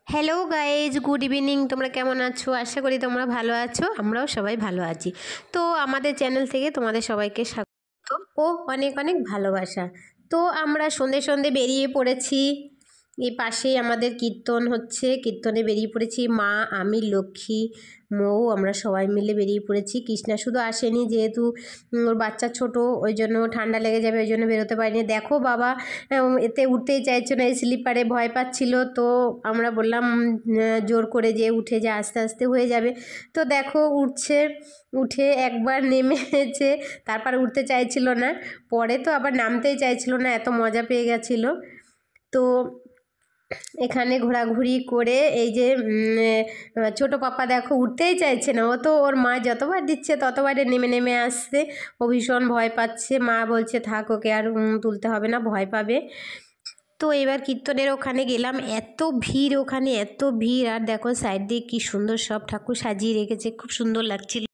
Hello guys, good evening. তোমরা কেমন আছো? আশা করি তোমরা ভালো আছো। আমরাও সবাই ভালো আছি। তো আমাদের চ্যানেল থেকে তোমাদের সবাইকে স্বাগত ও অনেক অনেক ভালোবাসা। তো আমরা সন্ধে সন্ধে বেরিয়ে পড়েছি। এই পাশেই আমাদের কীর্তন হচ্ছে, কীর্তনে বেরিয়ে পড়েছি। মা, আমি, লক্ষ্মী, মৌ, আমরা সবাই মিলে বেরিয়ে পড়েছি। কৃষ্ণা শুধু আসেনি, যেহেতু ওর বাচ্চা ছোট, ওই জন্য ঠান্ডা লেগে যাবে, ওই জন্য বেরোতে পারিনি। দেখো বাবা এতে উঠতেই চাইছে না, এই স্লিপারে ভয় পাচ্ছিল। তো আমরা বললাম জোর করে যে উঠে যে আস্তে আস্তে হয়ে যাবে। তো দেখো উঠছে, উঠে একবার নেমেছে, তারপর উঠতে চাইছিল না, পরে তো আবার নামতেই চাইছিল না, এত মজা পেয়ে গেছিলো। তো এখানে ঘোরাঘুরি করে এই যে ছোট পাপা দেখো উঠতেই চাইছে না, ও তো ওর মা যতবার দিচ্ছে ততবারে নেমে নেমে আসছে। ও ভীষণ ভয় পাচ্ছে, মা বলছে থাক, ওকে আর তুলতে হবে না, ভয় পাবে। তো এবার কীর্তনের ওখানে গেলাম, এত ভিড় ওখানে, এত ভিড়। আর দেখো সাইড দিয়ে কি সুন্দর সব ঠাকুর সাজিয়ে রেখেছে, খুব সুন্দর লাগছিল।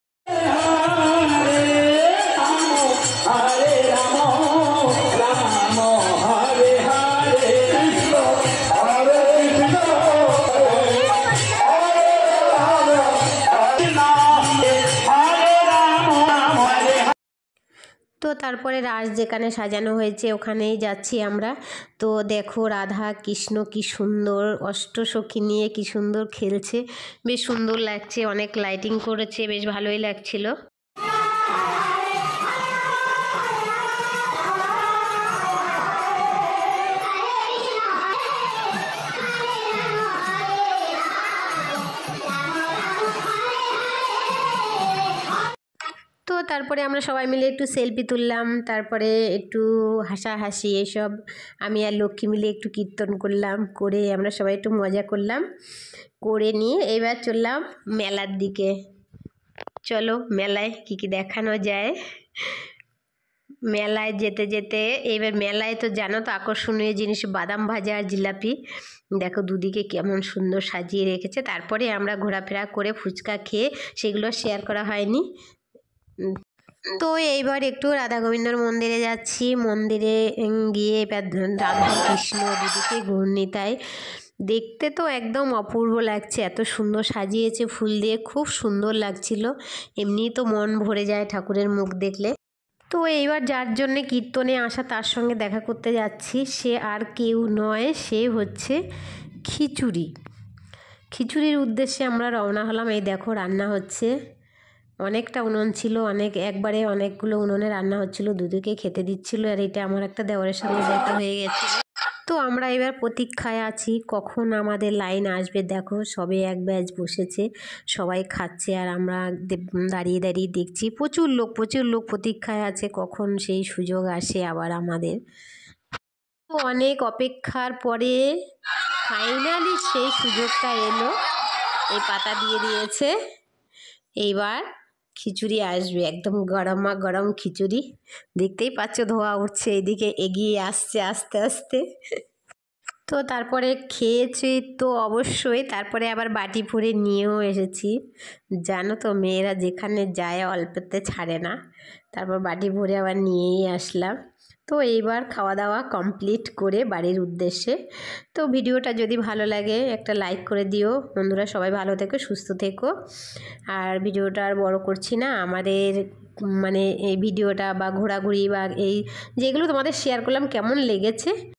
তো তারপরে রাস যেখানে সাজানো হয়েছে ওখানেই যাচ্ছি আমরা। তো দেখো রাধা কৃষ্ণ কি সুন্দর অষ্টসখী নিয়ে কি সুন্দর খেলছে, বেশ সুন্দর লাগছে, অনেক লাইটিং করেছে, বেশ ভালোই লাগছিল। তো তারপরে আমরা সবাই মিলে একটু সেলফি তুললাম, তারপরে একটু হাসাহাসি এসব, আমি আর লক্ষ্মী মিলে একটু কীর্তন করলাম, করে আমরা সবাই একটু মজা করলাম, করে নিয়ে এবার চললাম মেলার দিকে। চলো মেলায় কি কি দেখানো যায়। মেলায় যেতে যেতে এবার মেলায় তো জানো তো আকর্ষণীয় জিনিস বাদাম ভাজা আর জিলাপি, দেখো দুদিকে কেমন সুন্দর সাজিয়ে রেখেছে। তারপরে আমরা ঘোরাফেরা করে ফুচকা খেয়ে, সেগুলো শেয়ার করা হয়নি। তো এইবার একটু রাধা গোবিন্দর মন্দিরে যাচ্ছি, মন্দিরে গিয়ে এবার রাধা কৃষ্ণ দুদিকে ঘূর্ণিতায়, দেখতে তো একদম অপূর্ব লাগছে, এত সুন্দর সাজিয়েছে ফুল দিয়ে, খুব সুন্দর লাগছিল। এমনি তো মন ভরে যায় ঠাকুরের মুখ দেখলে। তো এইবার যার জন্যে কীর্তনে আসা তার সঙ্গে দেখা করতে যাচ্ছি, সে আর কেউ নয়, সে হচ্ছে খিচুড়ি। খিচুড়ির উদ্দেশ্যে আমরা রওনা হলাম। এই দেখো রান্না হচ্ছে, অনেকটা উনুন ছিল, একবারে অনেকগুলো উনুনে রান্না হচ্ছিল, দুদিকে খেতে দিচ্ছিল। আর এটা আমার একটা দেওরের সঙ্গে দেখা হয়ে গেছিল। তো আমরা এবার প্রতীক্ষায় আছি কখন আমাদের লাইন আসবে। দেখো সবে এক ব্যাচ বসেছে, সবাই খাচ্ছে, আর আমরা দাঁড়িয়ে দাঁড়িয়ে দেখছি। প্রচুর লোক প্রতীক্ষায় আছে কখন সেই সুযোগ আসে আবার আমাদের। তো অনেক অপেক্ষার পরে ফাইনালি সেই সুযোগটা এলো, এই পাতা দিয়ে দিয়েছে। এইবার খিচুড়ি আসবে, একদম গরমা গরম খিচুড়ি, দেখতেই পাচ্ছ ধোয়া উঠছে, এদিকে এগিয়ে আসছে আস্তে আস্তে। তো তারপরে খেয়েছি তো অবশ্যই, তারপরে আবার বাটি ভরে নিয়েও এসেছি। জানো তো মেয়েরা যেখানে যায় অল্পতে ছাড়ে না, তারপর বাটি ভরে আবার নিয়েই আসলাম। তো এইবার খাওয়া দাওয়া কমপ্লিট করে বাড়ির উদ্দেশ্যে। তো ভিডিওটা যদি ভালো লাগে একটা লাইক করে দিও বন্ধুরা, সবাই ভালো থেকো, সুস্থ থেকো। আর ভিডিওটা আর বড় করছি না, আমাদের মানে এই ভিডিওটা বা ঘোরাঘুরি বা এই যেগুলো তোমাদের শেয়ার করলাম কেমন লেগেছে